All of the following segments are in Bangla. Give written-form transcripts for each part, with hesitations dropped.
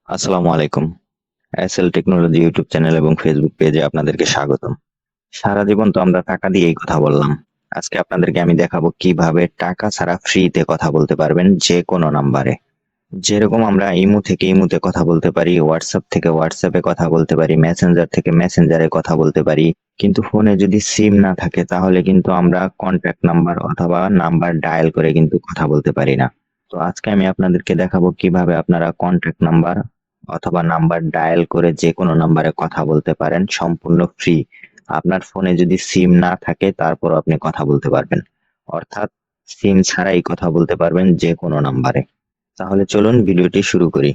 আসসালামু আলাইকুম। এসএল টেকনোলজি ইউটিউব চ্যানেল এবং ফেসবুক পেজে আপনাদেরকে স্বাগতম। সারা জীবন তো আমরা টাকা দিয়েই কথা বললাম। আজকে আপনাদেরকে আমি দেখাবো কিভাবে টাকা ছাড়া ফ্রিতে কথা বলতে পারবেন যে কোনো নাম্বারে। যেরকম আমরা ইমো থেকে ইমোতে কথা বলতে পারি, হোয়াটসঅ্যাপ থেকে হোয়াটসঅ্যাপে কথা বলতে পারি, মেসেঞ্জার থেকে মেসেঞ্জারে কথা বলতে পারি। কিন্তু ফোনে যদি সিম না থাকে তাহলে কিন্তু আমরা কন্ট্যাক্ট নাম্বার অথবা নাম্বার ডায়াল করে কিন্তু কথা বলতে পারি না। তো আজকে আমি আপনাদেরকে দেখাবো কিভাবে আপনারা কন্ট্যাক্ট নাম্বার অথবা নাম্বার ডায়াল করে যে কোনো নাম্বারে কথা বলতে পারেন সম্পূর্ণ ফ্রি। আপনার ফোনে যদি সিম না থাকে তারপরও আপনি কথা বলতে পারবেন, অর্থাৎ সিম ছাড়াই কথা বলতে পারবেন যে কোনো নাম্বারে। তাহলে চলুন ভিডিওটি শুরু করি।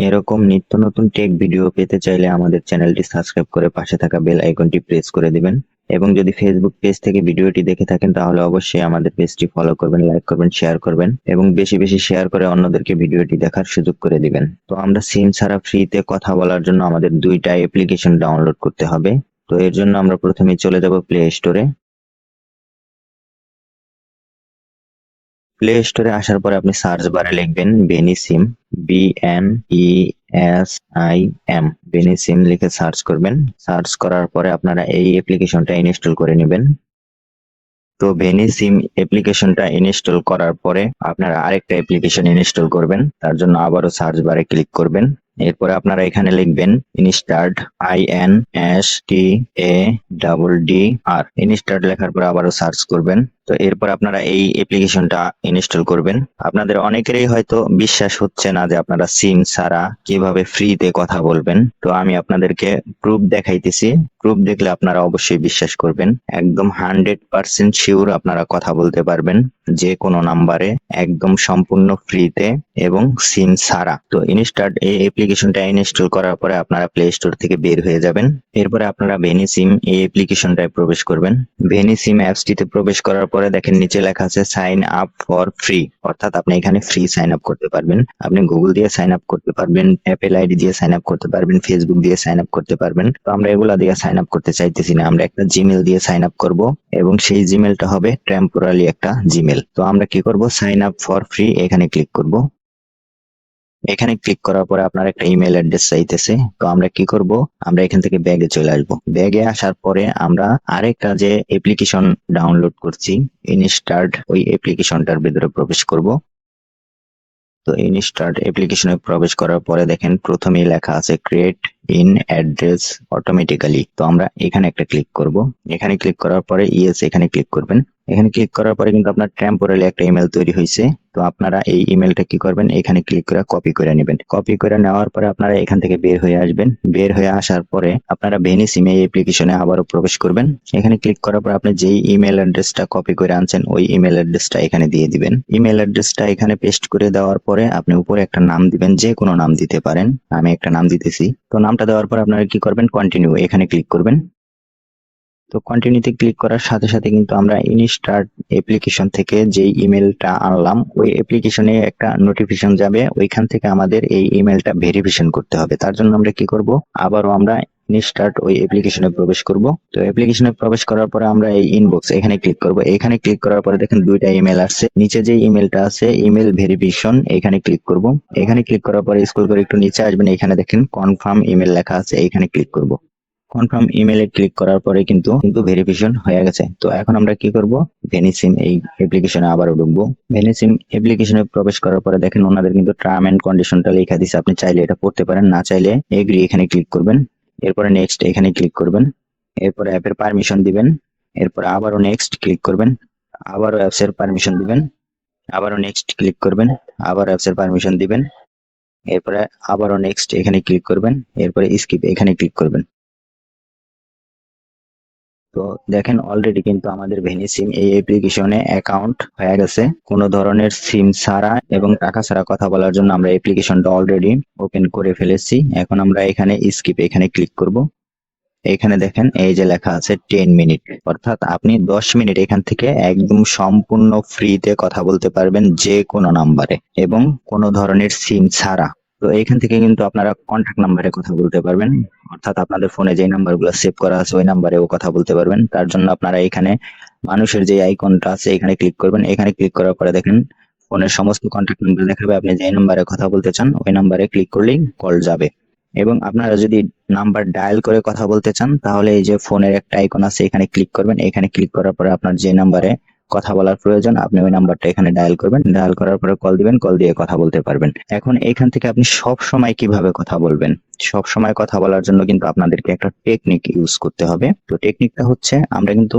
এরকম নিত্য নতুন টেক ভিডিও পেতে চাইলে আমাদের চ্যানেলটি সাবস্ক্রাইব করে পাশে থাকা বেল আইকনটি প্রেস করে দিবেন। এবং যদি ফেসবুক পেজ থেকে ভিডিওটি দেখে থাকেন তাহলে অবশ্যই আমাদের পেজটি ফলো করবেন, লাইক করবেন, শেয়ার করবেন এবং বেশি বেশি শেয়ার করে অন্যদেরকে ভিডিওটি দেখার সুযোগ করে দিবেন। তো আমরা সিম ছাড়া ফ্রিতে কথা বলার জন্য আমাদের দুইটা অ্যাপ্লিকেশন ডাউনলোড করতে হবে। তো এর জন্য আমরা প্রথমে চলে যাব প্লে স্টোরে। প্লে স্টোরে আসার পরে আপনি সার্চ বারে লিখবেন বেনিসিম, BNESIM, বেনিসিম লিখে সার্চ করবেন। সার্চ করার পরে আপনারা এই অ্যাপ্লিকেশনটা ইনস্টল করে নেবেন। তো বেনিসিম অ্যাপ্লিকেশনটা ইনস্টল করার পরে আপনারা আরেকটা অ্যাপ্লিকেশন ইনস্টল করবেন। তার জন্য আবারও সার্চ বারে ক্লিক করবেন। এরপরে আপনারা এখানে লিখবেন ইনস্টার্ট, INSTADD ইনস্টার্ট লেখার পরে আবারও সার্চ করবেন। তো এরপর আপনারা এই অ্যাপ্লিকেশনটা ইনস্টল করবেন। আপনাদের অনেকেরই হয়তো বিশ্বাস হচ্ছে না যে আপনারা সিম ছাড়া কিভাবে ফ্রিতে কথা বলবেন। তো আমি আপনাদেরকে প্রুফ দেখাইতেছি। প্রুফ দেখলে আপনারা অবশ্যই বিশ্বাস করবেন। একদম 100% শিওর আপনারা কথা বলতে পারবেন যে কোনো নাম্বারে, একদম সম্পূর্ণ ফ্রিতে এবং সিম ছাড়া। তো ইনস্টার্ট এই অ্যাপ্লিকেশনটা ইনস্টল করার পরে আপনারা প্লে স্টোর থেকে বের হয়ে যাবেন। এরপরে আপনারা ভেনিসিম এই অ্যাপ্লিকেশনটায় প্রবেশ করবেন। ভেনিসিম অ্যাপসটিতে প্রবেশ করার পরে দেখেন নিচে লেখা আছে সাইন আপ ফর ফ্রি, অর্থাৎ আপনি এখানে ফ্রি সাইন আপ করতে পারবেন। আপনি গুগল দিয়ে সাইন আপ করতে পারবেন, অ্যাপেল আইডি দিয়ে সাইন আপ করতে পারবেন, ফেসবুক দিয়ে সাইন আপ করতে পারবেন। তো আমরা এগুলা দিয়ে সাইন আপ করতে চাইতেছি না, আমরা একটা জিমেল দিয়ে সাইন আপ করব এবং সেই জিমেলটা হবে টেম্পোরারি একটা জিমেল। তো আমরা কি করব, সাইন আপ ফর ফ্রি এখানে ক্লিক করব। এখানে ক্লিক করার পরে আপনার একটা ইমেল অ্যাড্রেস চাইতেছে। তো আমরা কি করব, আমরা এখান থেকে ব্যাগে চলে আসব। ব্যাগে আসার পরে আমরা আরেকটা যে অ্যাপ্লিকেশন ডাউনলোড করছি ইনস্টার্ট, ওই অ্যাপ্লিকেশনটার ভিতরে প্রবেশ করব। তো ইনস্টার্ট অ্যাপ্লিকেশনে প্রবেশ করার পরে দেখেন প্রথমেই লেখা আছে ক্রিয়েট ইন অ্যাড্রেস অটোমেটিক্যালি। তো আমরা এখানে একটা ক্লিক করব। এখানে ক্লিক করার পরে ইয়েস এখানে ক্লিক করবেন। এখানে ক্লিক করার পরে কিন্তু আপনার টেম্পোরারি একটা ইমেল তৈরি হয়েছে। তো আপনারা এই ইমেলটা কি করবেন, এখানে ক্লিক করে কপি করে নেবেন। কপি করে নেওয়ার পরে আপনারা এখান থেকে বের হয়ে আসবেন। বের হয়ে আসার পরে আপনারা বেনিসিম এই অ্যাপ্লিকেশনে আবারও প্রবেশ করবেন। এখানে ক্লিক করার পর আপনি যেই ইমেল অ্যাড্রেসটা কপি করে আনছেন ওই ইমেল অ্যাড্রেসটা এখানে দিয়ে দিবেন। ইমেল অ্যাড্রেসটা এখানে পেস্ট করে দেওয়ার পরে আপনি উপরে একটা নাম দিবেন, যে কোনো নাম দিতে পারেন। আমি একটা নাম দিতেছি। তো নামটা দেওয়ার পর আপনারা কি করবেন, কন্টিনিউ এখানে ক্লিক করবেন। তো কন্টিনিউতে ক্লিক করার সাথে সাথে কিন্তু আমরা ইনস্টার্ট অ্যাপ্লিকেশন থেকে যেই ইমেলটা আনলাম ওই অ্যাপ্লিকেশনে একটা নোটিফিকেশন যাবে, ওইখান থেকে আমাদের এই ইমেলটা ভেরিফিকেশন করতে হবে। তার জন্য আমরা কি করব, আবারও আমরা ইনস্টার্ট ওই অ্যাপ্লিকেশনে প্রবেশ করব। তো অ্যাপ্লিকেশনে প্রবেশ করার পরে আমরা এই ইনবক্স এখানে ক্লিক করব। এখানে ক্লিক করার পরে দেখেন দুইটা ইমেল আসছে। নিচে যে ইমেলটা আছে ইমেল ভেরিফিকেশন, এখানে ক্লিক করব। এখানে ক্লিক করার পরে স্ক্রল করে একটু নিচে আসবেন, এখানে দেখেন কনফার্ম ইমেল লেখা আছে, এখানে ক্লিক করব। কনফার্ম ইমেলে ক্লিক করার পরে কিন্তু কিন্তু ভেরিফিকেশন হয়ে গেছে। তো এখন আমরা কি করব, ভেনিসিম এই অ্যাপ্লিকেশনে আবারও ঢুকবো। ভেনিসিম অ্যাপ্লিকেশনে প্রবেশ করার পরে দেখেন ওনাদের কিন্তু টার্ম এন্ড কন্ডিশনটা লেখা দিছে, আপনি চাইলে এটা পড়তে পারেন, না চাইলে এগ্রি এখানে ক্লিক করবেন। এরপরে নেক্সট এখানে ক্লিক করবেন। এরপরে অ্যাপের পারমিশন দিবেন। এরপরে আবারও নেক্সট ক্লিক করবেন। আবারও অ্যাপস এর পারমিশন দিবেন। আবারও নেক্সট ক্লিক করবেন। আবার অ্যাপস এর পারমিশন দিবেন। এরপরে আবারও নেক্সট এখানে ক্লিক করবেন। এরপরে স্কিপ এখানে ক্লিক করবেন। তো দেখেন অলরেডি কিন্তু আমাদের ভেনিসিম এই অ্যাপ্লিকেশনে অ্যাকাউন্ট হয়ে গেছে। কোনো ধরনের সিম ছাড়া এবং টাকা ছাড়া কথা বলার জন্য আমরা অ্যাপ্লিকেশনটা অলরেডি ওপেন করে ফেলেছি। এখন আমরা এখানে স্কিপ এখানে ক্লিক করব। এখানে দেখেন এই যে লেখা আছে 10 মিনিট, অর্থাৎ আপনি 10 মিনিট এখান থেকে একদম সম্পূর্ণ ফ্রিতে কথা বলতে পারবেন যে কোনো নাম্বারে এবং কোনো ধরনের সিম ছাড়া। তো এইখান থেকে কিন্তু আপনারা কন্ট্যাক্ট নাম্বারে কথা বলতে পারবেন, অর্থাৎ আপনাদের ফোনে যে নাম্বারগুলো সেভ করা আছে ওই নাম্বারেও কথা বলতে পারবেন। তার জন্য আপনারা এখানে মানুষের যে আইকনটা আছে এখানে ক্লিক করবেন। এখানে ক্লিক করার পরে দেখেন ফোনের সমস্ত কন্ট্যাক্ট নাম্বার দেখাবে, আপনি যে নাম্বারে কথা বলতে চান ওই নাম্বারে ক্লিক করলেই কল যাবে। এবং আপনারা যদি নাম্বার ডায়াল করে কথা বলতে চান তাহলে এই যে ফোনের একটা আইকন আছে এখানে ক্লিক করবেন। এখানে ক্লিক করার পরে আপনার যে নাম্বারে কথা বলার প্রয়োজন আপনি ওই নাম্বারটা এখানে ডায়াল করবেন, ডায়াল করার পরে কল দিবেন, কল দিয়ে কথা বলতে পারবেন। এখন এখান থেকে আপনি সব সময় কিভাবে কথা বলবেন, সব সময় কথা বলার জন্য কিন্তু আপনাদেরকে একটা টেকনিক ইউজ করতে হবে। তো টেকনিকটা হচ্ছে, আমরা কিন্তু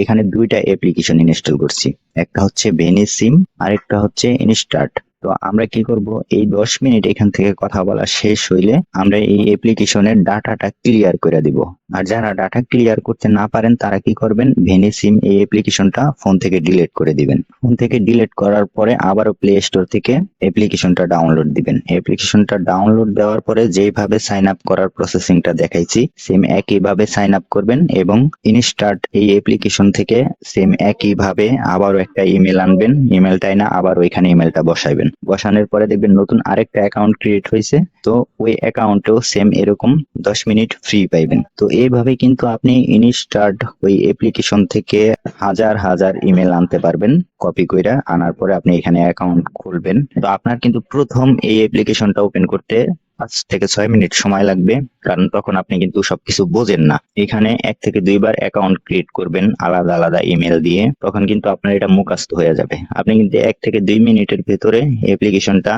এখানে দুইটা অ্যাপ্লিকেশন ইনস্টল করছি, একটা হচ্ছে ভেনিসিম আর একটা হচ্ছে ইনস্টার্ট। তো আমরা কি করব, এই 10 মিনিট এখান থেকে কথা বলা শেষ হইলে আমরা এই অ্যাপ্লিকেশনের ডাটাটা ক্লিয়ার করে দিব। আর যারা ডাটা ক্লিয়ার করতে না পারেন তারা কি করবেন, ভেনিসিম এই অ্যাপ্লিকেশনটা ফোন থেকে ডিলিট করে দিবেন। ফোন থেকে ডিলিট করার পরে আবারও প্লে স্টোর থেকে অ্যাপ্লিকেশনটা ডাউনলোড দিবেন। অ্যাপ্লিকেশনটা ডাউনলোড দেওয়ার পরে যেভাবে সাইন আপ করার প্রসেসিংটা দেখাইছি সেম একইভাবে সাইন আপ করবেন, এবং ইনস্টার্ট এই অ্যাপ্লিকেশন থেকে সেম একইভাবে আবারও একটা ইমেল আনবেন, ইমেলটাই না আবার ওইখানে ইমেলটা বসাইবেন। বসানোর পরে দেখবেন নতুন আরেকটা অ্যাকাউন্ট ক্রিয়েট হয়েছে, তো ওই অ্যাকাউন্টেও সেম এরকম 10 মিনিট ফ্রি পাইবেন। তো এইভাবে কিন্তু আপনি ইনস্টার্ট ওই অ্যাপ্লিকেশন থেকে হাজার হাজার ইমেল আনতে পারবেন, কপি কইরা আনার পরে আপনি এখানে অ্যাকাউন্ট খুলবেন। তো আপনার কিন্তু প্রথম এই অ্যাপ্লিকেশনটা ওপেন করতে 5 থেকে 6 মিনিট সময় লাগবে, কারণ তখন আপনি কিন্তু সবকিছু বোঝেন না। এখানে 1 থেকে 2 বার অ্যাকাউন্ট ক্রিয়েট করবেন আলাদা আলাদা ইমেল দিয়ে, তখন কিন্তু আপনার এটা মুখস্থ হয়ে যাবে। আপনি কিন্তু 1 থেকে 2 মিনিটের ভেতরে অ্যাপ্লিকেশনটা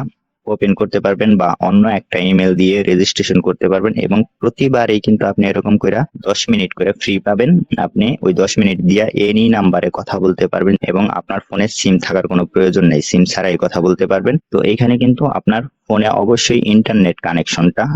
ওপেন করতে পারবেন বা অন্য একটা ইমেল দিয়ে রেজিস্ট্রেশন করতে পারবেন, এবং প্রতিবারই কিন্তু আপনি এরকম করে 10 মিনিট করে ফ্রি পাবেন। আপনি ওই 10 মিনিট দিয়ে এনি নাম্বারে কথা বলতে পারবেন, এবং আপনার ফোনে সিম থাকার কোনো প্রয়োজন নেই, সিম ছাড়াই কথা বলতে পারবেন। তো এইখানে কিন্তু আপনার ফোনে অবশ্যই ইন্টারনেট কানেকশনটা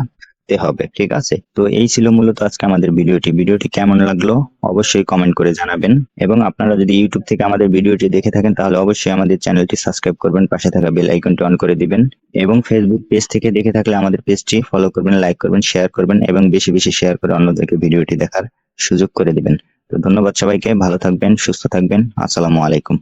হবে, ঠিক আছে? তো এই ছিল মূলত আজকে আমাদের ভিডিওটি কেমন লাগলো অবশ্যই কমেন্ট করে জানাবেন। এবং আপনারা যদি ইউটিউব থেকে আমাদের ভিডিওটি দেখে থাকেন তাহলে অবশ্যই আমাদের চ্যানেলটি সাবস্ক্রাইব করবেন, পাশে থাকা বেল আইকনটি অন করে দিবেন। এবং ফেসবুক পেজ থেকে দেখে থাকলে আমাদের পেজটি ফলো করবেন, লাইক করবেন, শেয়ার করবেন, এবং বেশি বেশি শেয়ার করে অন্যদেরকে ভিডিওটি দেখার সুযোগ করে দিবেন। তো ধন্যবাদ সবাইকে, ভালো থাকবেন, সুস্থ থাকবেন, আসসালামু আলাইকুম।